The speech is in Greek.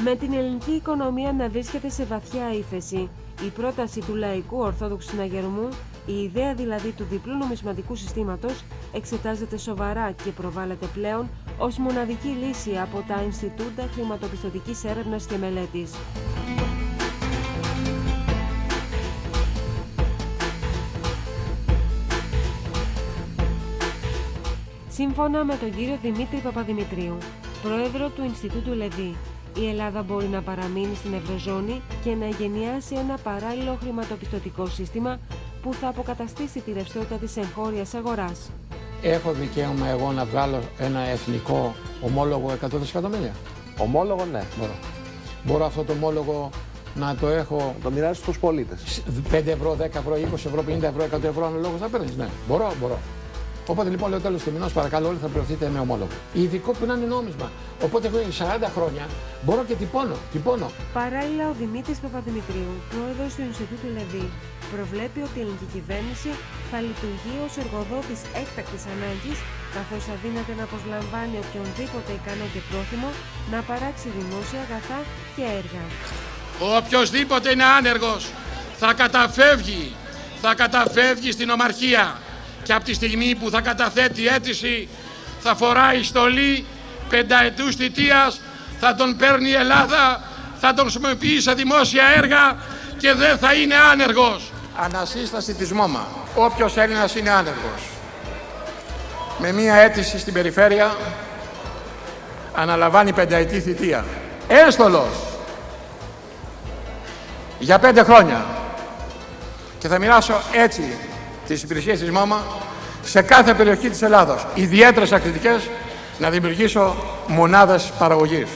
Με την ελληνική οικονομία να βρίσκεται σε βαθιά ύφεση, η πρόταση του Λαϊκού Ορθόδοξου Συναγερμού, η ιδέα δηλαδή του διπλού νομισματικού συστήματος, εξετάζεται σοβαρά και προβάλλεται πλέον ως μοναδική λύση από τα Ινστιτούτα Χρηματοπιστωτικής Έρευνας και Μελέτης. Σύμφωνα με τον κύριο Δημήτρη Παπαδημητρίου, πρόεδρο του Ινστιτούτου Λεβί, η Ελλάδα μπορεί να παραμείνει στην Ευρωζώνη και να εγκαινιάσει ένα παράλληλο χρηματοπιστωτικό σύστημα που θα αποκαταστήσει τη ρευστότητα της εγχώριας αγοράς. Έχω δικαίωμα εγώ να βγάλω ένα εθνικό ομόλογο 100 δισεκατομμύρια? Ομόλογο, ναι. Μπορώ αυτό το ομόλογο να το έχω. Να το μοιράσει στους πολίτες. 5 ευρώ, 10 ευρώ, 20 ευρώ, 50 ευρώ, 100 ευρώ αναλόγως θα παίρνεις? Ναι. Μπορώ. Οπότε λοιπόν λέω τέλος του μηνός, παρακαλώ όλοι θα πληρωθείτε με ομόλογο. Ειδικό που να είναι νόμισμα. Οπότε έχω 40 χρόνια, μπορώ και τυπώνω. Παράλληλα, ο Δημήτρης Παπαδημητρίου, πρόεδρος του Ινστιτούτου Λεβί, προβλέπει ότι η ελληνική κυβέρνηση θα λειτουργεί ως εργοδότης έκτακτης ανάγκης, καθώς αδύναται να προσλαμβάνει οποιονδήποτε ικανό και πρόθυμο να παράξει δημόσια αγαθά και έργα. Οποιοσδήποτε είναι άνεργος θα καταφεύγει στην ομαρχία. Και από τη στιγμή που θα καταθέτει αίτηση θα φοράει στολή πενταετούς θητείας, θα τον παίρνει η Ελλάδα, θα τον χρησιμοποιεί σε δημόσια έργα και δεν θα είναι άνεργος. Ανασύσταση της ΜΟΜΑ. Όποιος Έλληνας είναι άνεργος με μία αίτηση στην περιφέρεια αναλαμβάνει πενταετή θητεία. Έστολος για 5 χρόνια. Και θα μοιράσω έτσι τις υπηρεσίες της ΜΟΜΑ σε κάθε περιοχή της Ελλάδος, ιδιαίτερες ακριτικές, να δημιουργήσω μονάδες παραγωγής.